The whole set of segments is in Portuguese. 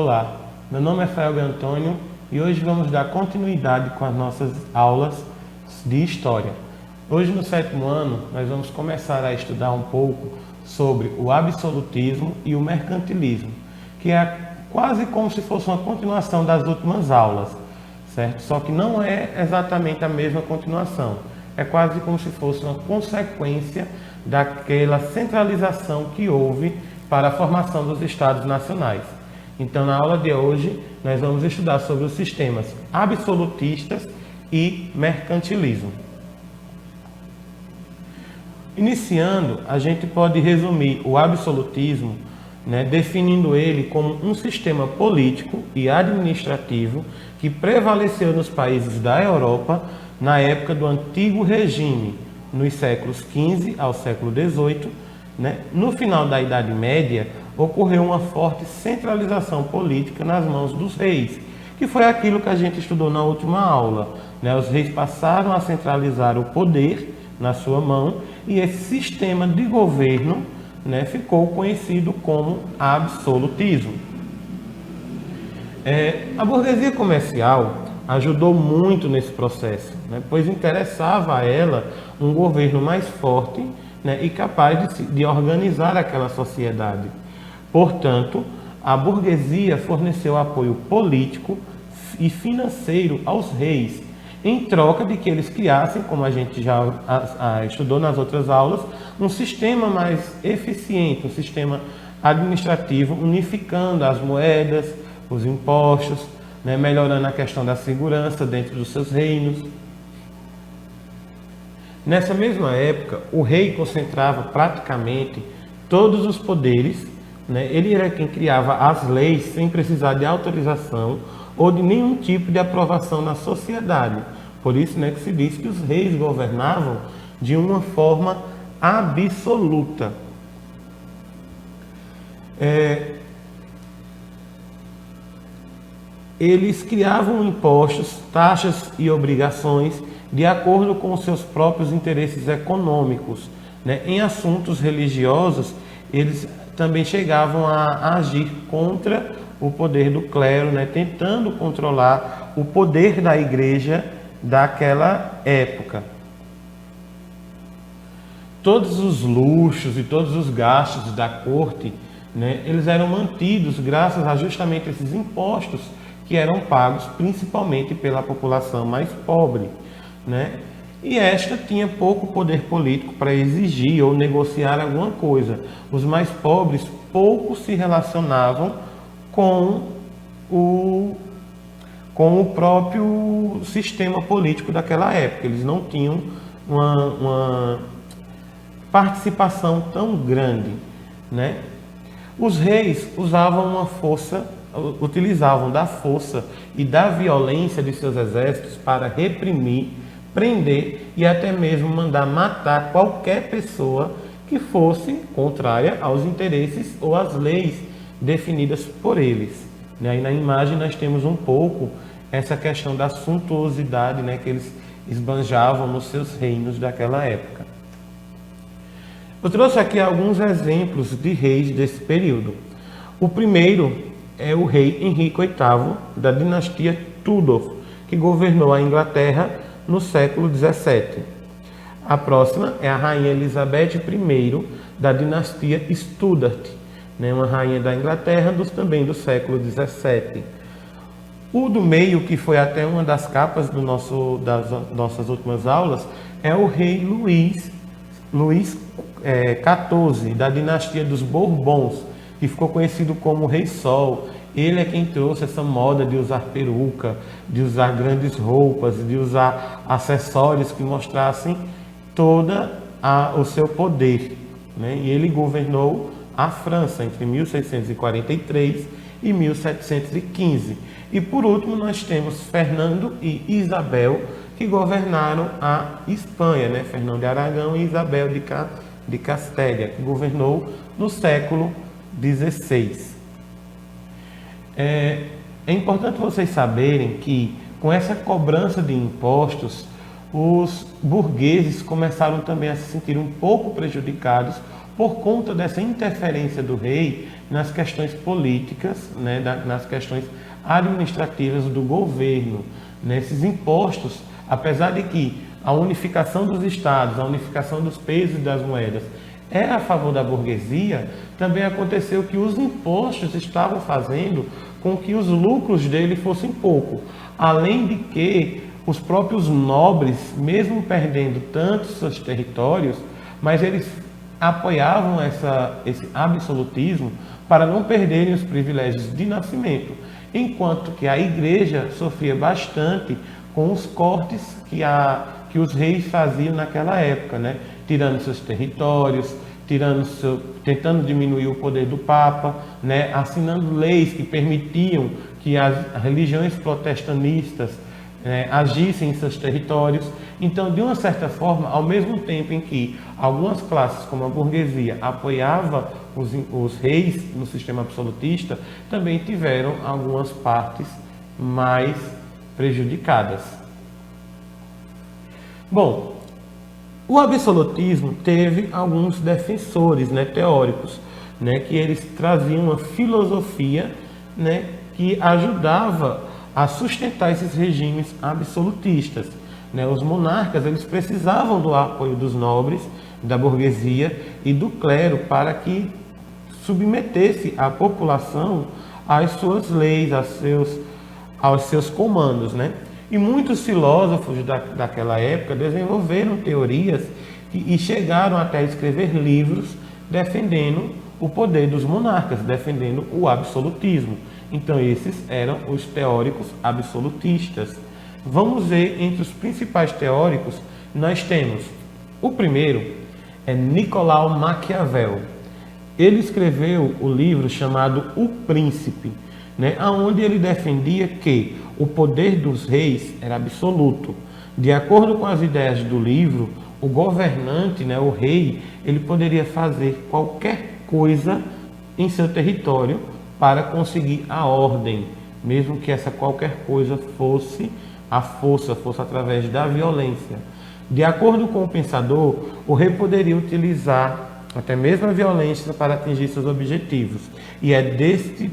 Olá, meu nome é Felga Antônio e hoje vamos dar continuidade com as nossas aulas de História. Hoje, no 7º ano, nós vamos começar a estudar um pouco sobre o absolutismo e o mercantilismo, que é quase como se fosse uma continuação das últimas aulas, certo? Só que não é exatamente a mesma continuação, é quase como se fosse uma consequência daquela centralização que houve para a formação dos Estados nacionais. Então, na aula de hoje, nós vamos estudar sobre os sistemas absolutistas e mercantilismo. Iniciando, a gente pode resumir o absolutismo, definindo ele como um sistema político e administrativo que prevaleceu nos países da Europa na época do Antigo Regime, nos séculos XV ao século XVIII. No final da Idade Média, ocorreu uma forte centralização política nas mãos dos reis, que foi aquilo que a gente estudou na última aula. Os reis passaram a centralizar o poder na sua mão e esse sistema de governo ficou conhecido como absolutismo. A burguesia comercial ajudou muito nesse processo, pois interessava a ela um governo mais forte e capaz de organizar aquela sociedade. Portanto, a burguesia forneceu apoio político e financeiro aos reis, em troca de que eles criassem, como a gente já estudou nas outras aulas, um sistema mais eficiente, um sistema administrativo, unificando as moedas, os impostos, melhorando a questão da segurança dentro dos seus reinos. Nessa mesma época, o rei concentrava praticamente todos os poderes, ele era quem criava as leis sem precisar de autorização ou de nenhum tipo de aprovação na sociedade. Por isso que se diz que os reis governavam de uma forma absoluta. Eles criavam impostos, taxas e obrigações de acordo com os seus próprios interesses econômicos. Em assuntos religiosos, eles também chegavam a agir contra o poder do clero, tentando controlar o poder da igreja daquela época. Todos os luxos e todos os gastos da corte, eles eram mantidos graças a justamente esses impostos que eram pagos principalmente pela população mais pobre, E esta tinha pouco poder político para exigir ou negociar alguma coisa. Os mais pobres pouco se relacionavam com o próprio sistema político daquela época. Eles não tinham uma participação tão grande, Os reis utilizavam da força e da violência de seus exércitos para reprimir, prender e até mesmo mandar matar qualquer pessoa que fosse contrária aos interesses ou às leis definidas por eles. Aí na imagem nós temos um pouco essa questão da suntuosidade que eles esbanjavam nos seus reinos daquela época. Eu trouxe aqui alguns exemplos de reis desse período. O primeiro é o rei Henrique VIII, da dinastia Tudor, que governou a Inglaterra no século XVII. A próxima é a rainha Elizabeth I, da dinastia Stuart, uma rainha da Inglaterra também do século XVII. O do meio, que foi até uma das capas das nossas últimas aulas, é o rei Luís XIV, da dinastia dos Bourbons, que ficou conhecido como Rei Sol. Ele é quem trouxe essa moda de usar peruca, de usar grandes roupas, de usar acessórios que mostrassem todo o seu poder. E ele governou a França entre 1643 e 1715. E por último nós temos Fernando e Isabel, que governaram a Espanha, Fernando de Aragão e Isabel de Castélia, que governou no século XVI. É importante vocês saberem que, com essa cobrança de impostos, os burgueses começaram também a se sentir um pouco prejudicados por conta dessa interferência do rei nas questões políticas, né, nas questões administrativas do governo. Nesses impostos, apesar de que a unificação dos estados, a unificação dos pesos e das moedas é a favor da burguesia, também aconteceu que os impostos estavam fazendo com que os lucros dele fossem pouco. Além de que os próprios nobres, mesmo perdendo tantos seus territórios, mas eles apoiavam esse absolutismo para não perderem os privilégios de nascimento, enquanto que a igreja sofria bastante com os cortes que os reis faziam naquela época, né? Tirando seus territórios, tentando diminuir o poder do Papa, né? Assinando leis que permitiam que as religiões protestantistas agissem em seus territórios. Então, de uma certa forma, ao mesmo tempo em que algumas classes, como a burguesia, apoiava os reis no sistema absolutista, também tiveram algumas partes mais prejudicadas. Bom, o absolutismo teve alguns defensores, né, teóricos, né, que eles traziam uma filosofia, né, que ajudava a sustentar esses regimes absolutistas, né? Os monarcas, eles precisavam do apoio dos nobres, da burguesia e do clero para que submetesse a população às suas leis, aos seus comandos, né? E muitos filósofos daquela época desenvolveram teorias e chegaram até a escrever livros defendendo o poder dos monarcas, defendendo o absolutismo. Então, esses eram os teóricos absolutistas. Vamos ver, entre os principais teóricos, nós temos o primeiro, é Nicolau Maquiavel. Ele escreveu o livro chamado O Príncipe, né, onde ele defendia que o poder dos reis era absoluto. De acordo com as ideias do livro, o governante, né, o rei, ele poderia fazer qualquer coisa em seu território para conseguir a ordem, mesmo que essa qualquer coisa fosse a força, fosse através da violência. De acordo com o pensador, o rei poderia utilizar até mesmo a violência para atingir seus objetivos. E é deste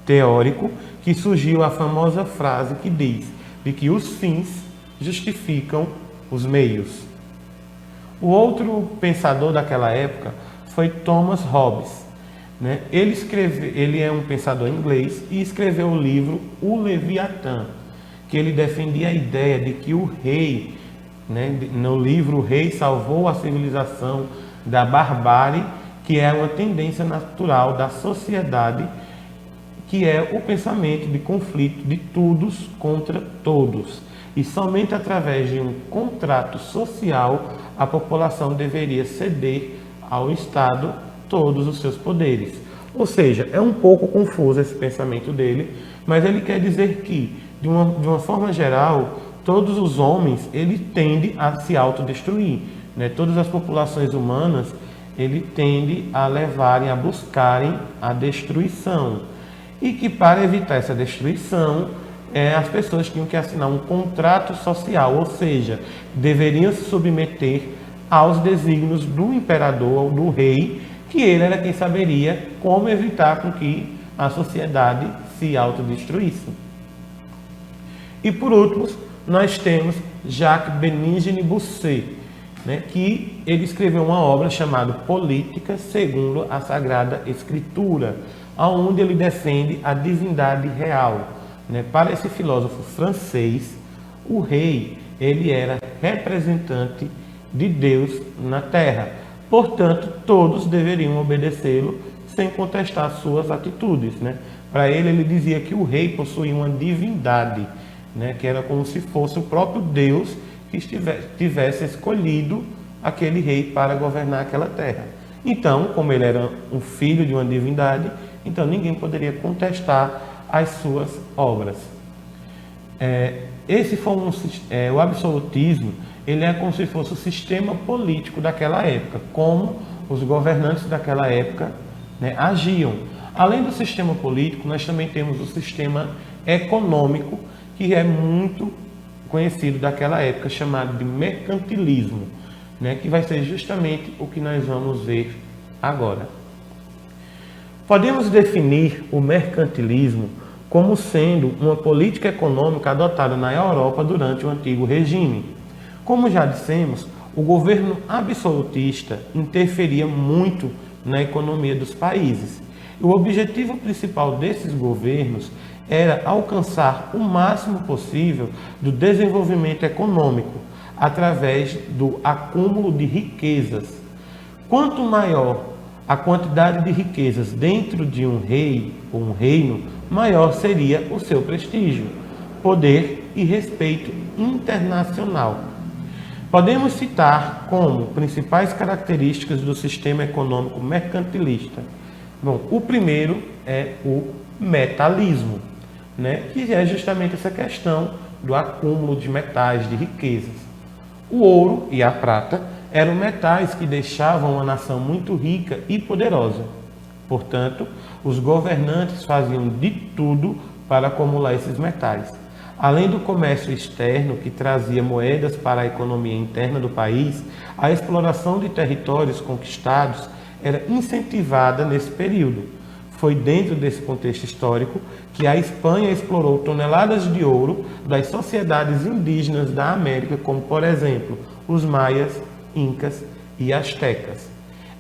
teórico que surgiu a famosa frase que diz de que os fins justificam os meios. O outro pensador daquela época foi Thomas Hobbes, né? Ele é um pensador inglês e escreveu o livro O Leviatã, que ele defendia a ideia de que o rei, né, no livro O Rei Salvou a Civilização da Barbárie, que é uma tendência natural da sociedade, que é o pensamento de conflito de todos contra todos. E somente através de um contrato social a população deveria ceder ao Estado todos os seus poderes. Ou seja, é um pouco confuso esse pensamento dele, mas ele quer dizer que, de uma forma geral, todos os homens ele tendem a se autodestruir, né? Todas as populações humanas ele tende a levarem, a buscarem a destruição. E que para evitar essa destruição, as pessoas tinham que assinar um contrato social, ou seja, deveriam se submeter aos desígnios do imperador ou do rei, que ele era quem saberia como evitar com que a sociedade se autodestruísse. E por último, nós temos Jacques-Bénigne Bossuet, né, que ele escreveu uma obra chamada Política segundo a Sagrada Escritura, onde ele defende a divindade real, né? Para esse filósofo francês, o rei ele era representante de Deus na terra. Portanto, todos deveriam obedecê-lo sem contestar suas atitudes, né? Para ele dizia que o rei possuía uma divindade, né? Que era como se fosse o próprio Deus que tivesse escolhido aquele rei para governar aquela terra. Então, como ele era um filho de uma divindade, então ninguém poderia contestar as suas obras. Esse foi o absolutismo. Ele é como se fosse o sistema político daquela época, como os governantes daquela época, né, agiam. Além do sistema político, nós também temos o sistema econômico, que é muito conhecido daquela época, chamado de mercantilismo, né, que vai ser justamente o que nós vamos ver Agora, podemos definir o mercantilismo como sendo uma política econômica adotada na Europa durante o antigo regime. Como já dissemos, o governo absolutista interferia muito na economia dos países. E o objetivo principal desses governos era alcançar o máximo possível do desenvolvimento econômico através do acúmulo de riquezas. Quanto maior a quantidade de riquezas dentro de um rei ou um reino, maior seria o seu prestígio, poder e respeito internacional. Podemos citar como principais características do sistema econômico mercantilista. Bom, o primeiro é o metalismo, que é justamente essa questão do acúmulo de metais, de riquezas. O ouro e a prata eram metais que deixavam uma nação muito rica e poderosa. Portanto, os governantes faziam de tudo para acumular esses metais. Além do comércio externo, que trazia moedas para a economia interna do país, a exploração de territórios conquistados era incentivada nesse período. Foi dentro desse contexto histórico que a Espanha explorou toneladas de ouro das sociedades indígenas da América, como, por exemplo, os maias, incas e astecas.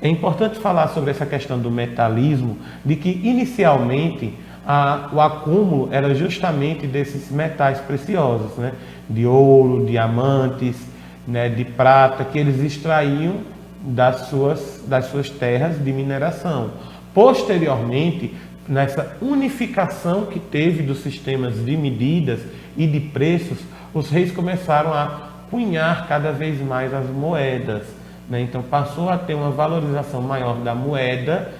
É importante falar sobre essa questão do metalismo, de que inicialmente o acúmulo era justamente desses metais preciosos, de ouro, diamantes, de prata, que eles extraíam das suas terras de mineração. Posteriormente, nessa unificação que teve dos sistemas de medidas e de preços, os reis começaram a cunhar cada vez mais as moedas. Então passou a ter uma valorização maior da moeda,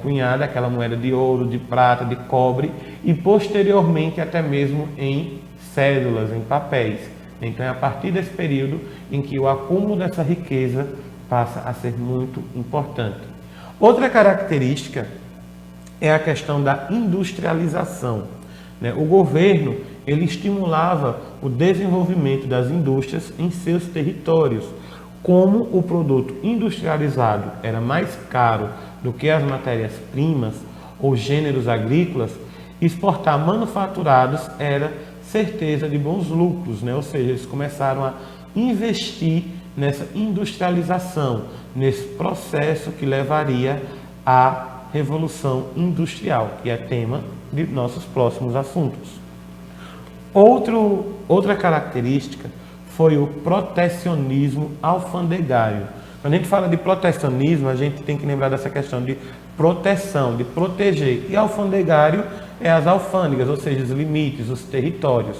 cunhada, aquela moeda de ouro, de prata, de cobre, e posteriormente até mesmo em cédulas, em papéis. Então é a partir desse período em que o acúmulo dessa riqueza passa a ser muito importante. Outra característica é a questão da industrialização. O governo ele estimulava o desenvolvimento das indústrias em seus territórios. Como o produto industrializado era mais caro do que as matérias-primas ou gêneros agrícolas, exportar manufaturados era certeza de bons lucros, Ou seja, eles começaram a investir nessa industrialização, nesse processo que levaria à Revolução Industrial, que é tema de nossos próximos assuntos. Outra característica foi o protecionismo alfandegário. Quando a gente fala de protecionismo, a gente tem que lembrar dessa questão de proteção, de proteger. E alfandegário é as alfândegas, ou seja, os limites, os territórios.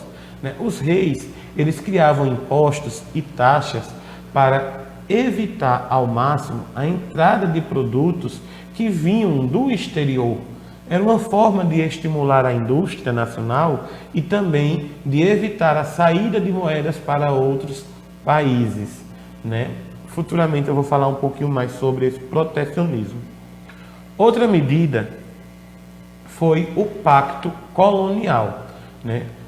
Os reis, eles criavam impostos e taxas para evitar ao máximo a entrada de produtos que vinham do exterior. Era uma forma de estimular a indústria nacional e também de evitar a saída de moedas para outros países. Futuramente eu vou falar um pouquinho mais sobre esse protecionismo. Outra medida foi o Pacto Colonial.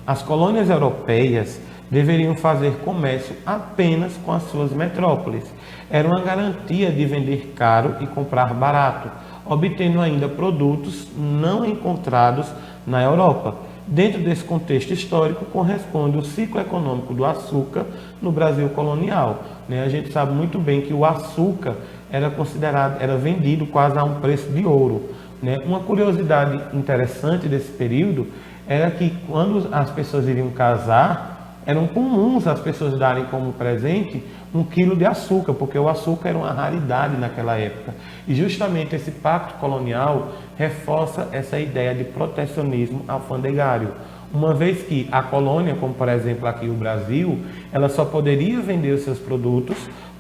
As colônias europeias deveriam fazer comércio apenas com as suas metrópoles. Era uma garantia de vender caro e comprar barato, obtendo ainda produtos não encontrados na Europa. Dentro desse contexto histórico, corresponde o ciclo econômico do açúcar no Brasil colonial. A gente sabe muito bem que o açúcar era vendido quase a um preço de ouro. Uma curiosidade interessante desse período era que quando as pessoas iriam casar, eram comuns as pessoas darem como presente 1 quilo de açúcar, porque o açúcar era uma raridade naquela época. E justamente esse pacto colonial reforça essa ideia de protecionismo alfandegário. Uma vez que a colônia, como por exemplo aqui o Brasil, ela só poderia vender os seus produtos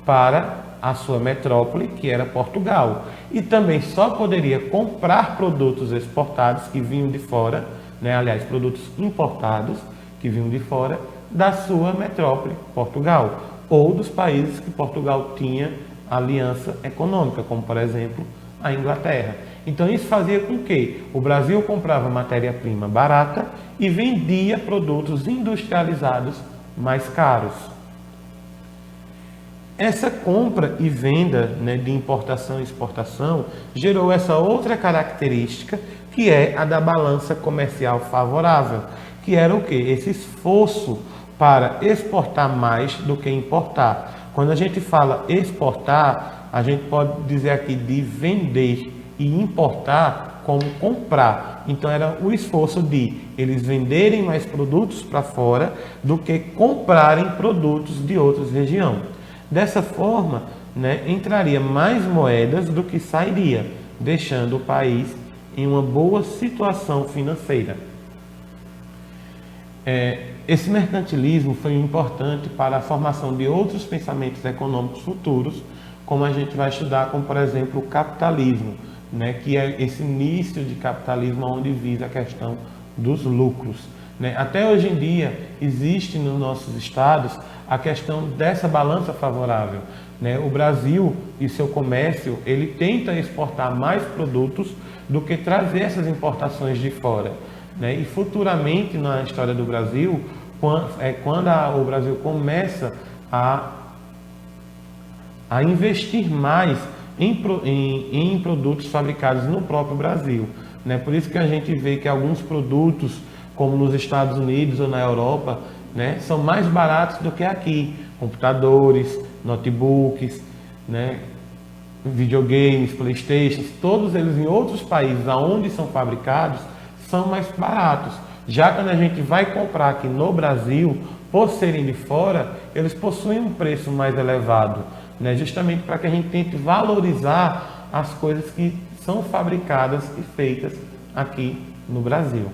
para a sua metrópole, que era Portugal. E também só poderia comprar produtos exportados que vinham de fora, aliás, produtos importados que vinham de fora, da sua metrópole, Portugal, ou dos países que Portugal tinha aliança econômica, como por exemplo a Inglaterra. Então isso fazia com que o Brasil comprava matéria-prima barata e vendia produtos industrializados mais caros. Essa compra e venda, né, de importação e exportação gerou essa outra característica, que é a da balança comercial favorável, que era o quê? Esse esforço para exportar mais do que importar. Quando a gente fala exportar, a gente pode dizer aqui de vender, e importar como comprar. Então era o esforço de eles venderem mais produtos para fora do que comprarem produtos de outras regiões. Dessa forma, né, entraria mais moedas do que sairia, deixando o país em uma boa situação financeira. Esse mercantilismo foi importante para a formação de outros pensamentos econômicos futuros, como a gente vai estudar, como por exemplo o capitalismo, né, que é esse início de capitalismo onde visa a questão dos lucros. Né? Até hoje em dia existe nos nossos estados a questão dessa balança favorável. Né? O Brasil e seu comércio, ele tenta exportar mais produtos do que trazer essas importações de fora. Né? E futuramente na história do Brasil, quando o Brasil começa a investir mais em produtos fabricados no próprio Brasil. Né? Por isso que a gente vê que alguns produtos, como nos Estados Unidos ou na Europa, né, são mais baratos do que aqui. Computadores, notebooks, né, videogames, Playstations, todos eles em outros países onde são fabricados, são mais baratos. Já quando a gente vai comprar aqui no Brasil, por serem de fora, eles possuem um preço mais elevado, né? Justamente para que a gente tente valorizar as coisas que são fabricadas e feitas aqui no Brasil.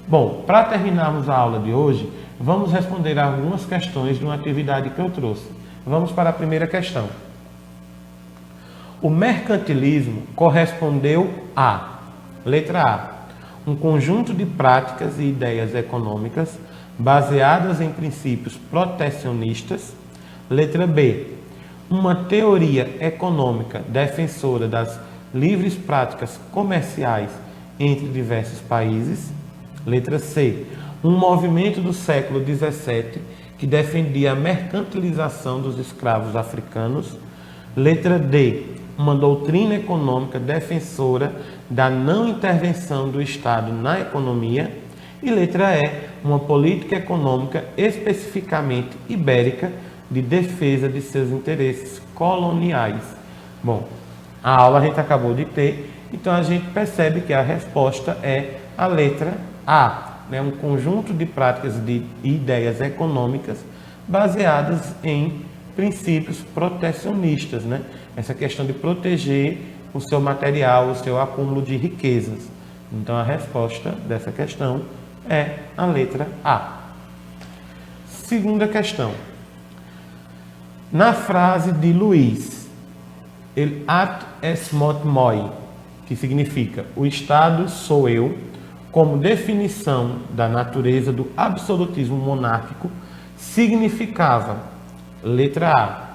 Bom, para terminarmos a aula de hoje, vamos responder algumas questões de uma atividade que eu trouxe. Vamos para a primeira questão. O mercantilismo correspondeu a, letra A, um conjunto de práticas e ideias econômicas baseadas em princípios protecionistas. Letra B, uma teoria econômica defensora das livres práticas comerciais entre diversos países. Letra C, um movimento do século XVII que defendia a mercantilização dos escravos africanos. Letra D, uma doutrina econômica defensora da não intervenção do Estado na economia. E letra E, uma política econômica especificamente ibérica de defesa de seus interesses coloniais. Bom, a aula a gente acabou de ter, então a gente percebe que a resposta é a letra A, né? Um conjunto de práticas e ideias econômicas baseadas em princípios protecionistas, né? Essa questão de proteger o seu material, o seu acúmulo de riquezas. Então a resposta dessa questão é a letra A. Segunda questão. Na frase de Luiz, el acte est moi, que significa o Estado sou eu, como definição da natureza do absolutismo monárquico, significava, letra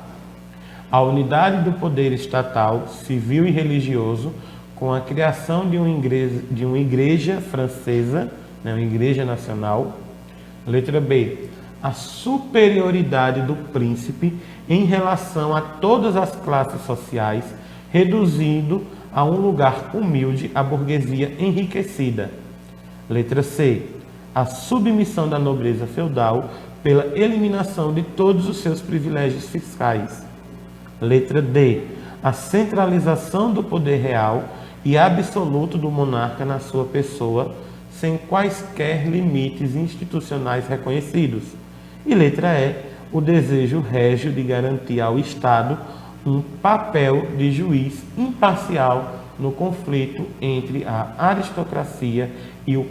A unidade do poder estatal, civil e religioso, com a criação de uma igreja francesa, né, uma igreja nacional. Letra B, a superioridade do príncipe em relação a todas as classes sociais, reduzindo a um lugar humilde a burguesia enriquecida. Letra C, a submissão da nobreza feudal pela eliminação de todos os seus privilégios fiscais. Letra D, a centralização do poder real e absoluto do monarca na sua pessoa, sem quaisquer limites institucionais reconhecidos. E letra E, o desejo régio de garantir ao Estado um papel de juiz imparcial no conflito entre a aristocracia e o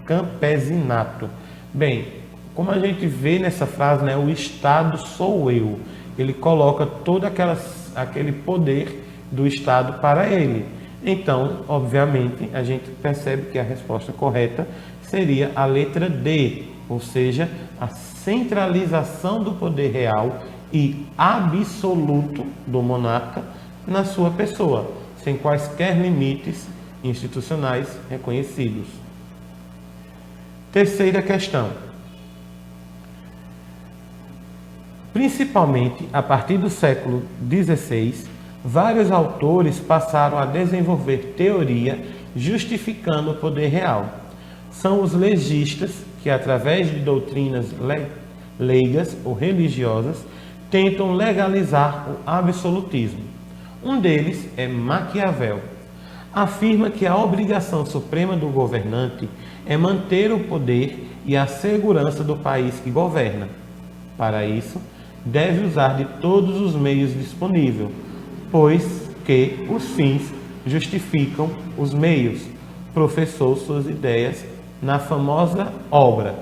campesinato. Bem, como a gente vê nessa frase, né, o Estado sou eu. Ele coloca todo aquele poder do Estado para ele. Então, obviamente, a gente percebe que a resposta correta seria a letra D, ou seja, a centralização do poder real e absoluto do monarca na sua pessoa, sem quaisquer limites institucionais reconhecidos. Terceira questão. Principalmente a partir do século XVI, vários autores passaram a desenvolver teoria justificando o poder real. São os legistas que, através de doutrinas leigas ou religiosas, tentam legalizar o absolutismo. Um deles é Maquiavel. Afirma que a obrigação suprema do governante é manter o poder e a segurança do país que governa. Para isso, deve usar de todos os meios disponíveis, pois que os fins justificam os meios. Professou suas ideias na famosa obra.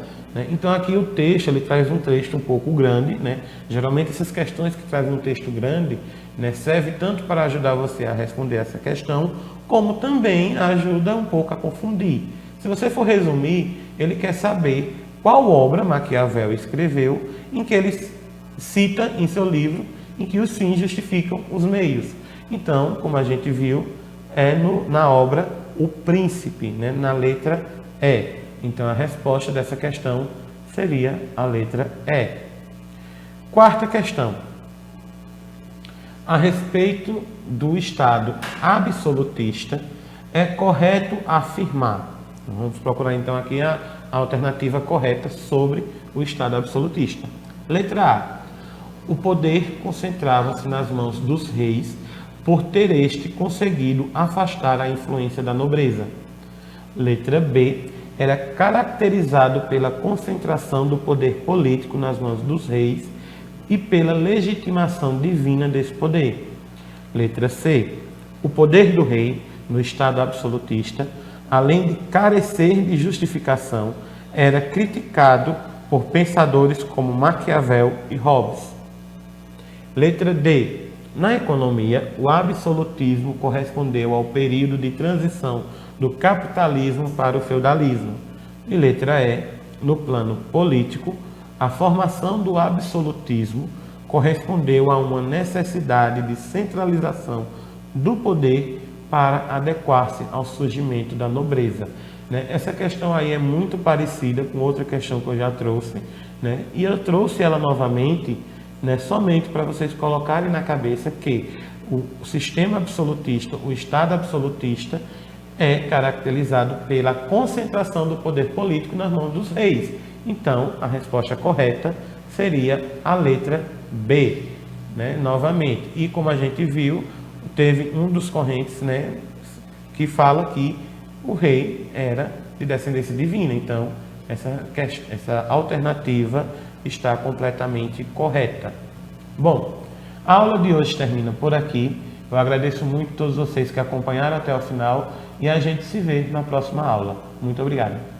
Então aqui o texto ele traz um texto um pouco grande, né? Geralmente essas questões que trazem um texto grande, né, serve tanto para ajudar você a responder essa questão, como também ajuda um pouco a confundir. Se você for resumir, ele quer saber qual obra Maquiavel escreveu em que ele cita em seu livro em que os fins justificam os meios. Então, como a gente viu, é na obra O Príncipe, né, na letra E. Então, a resposta dessa questão seria a letra E. Quarta questão. A respeito do Estado absolutista, é correto afirmar. Vamos procurar então aqui a alternativa correta sobre o Estado absolutista. Letra A. O poder concentrava-se nas mãos dos reis, por ter este conseguido afastar a influência da nobreza. Letra B. Era caracterizado pela concentração do poder político nas mãos dos reis e pela legitimação divina desse poder. Letra C. O poder do rei, no Estado absolutista, além de carecer de justificação, era criticado por pensadores como Maquiavel e Hobbes. Letra D. Na economia, o absolutismo correspondeu ao período de transição do capitalismo para o feudalismo. E letra E. No plano político, a formação do absolutismo correspondeu a uma necessidade de centralização do poder para adequar-se ao surgimento da nobreza. Essa questão aí é muito parecida com outra questão que eu já trouxe, e eu trouxe ela novamente, somente para vocês colocarem na cabeça que o sistema absolutista, o Estado absolutista, é caracterizado pela concentração do poder político nas mãos dos reis. Então, a resposta correta seria a letra B, novamente. E como a gente viu, teve um dos correntes, que fala que o rei era de descendência divina. Então, essa alternativa está completamente correta. Bom, a aula de hoje termina por aqui. Eu agradeço muito a todos vocês que acompanharam até o final e a gente se vê na próxima aula. Muito obrigado.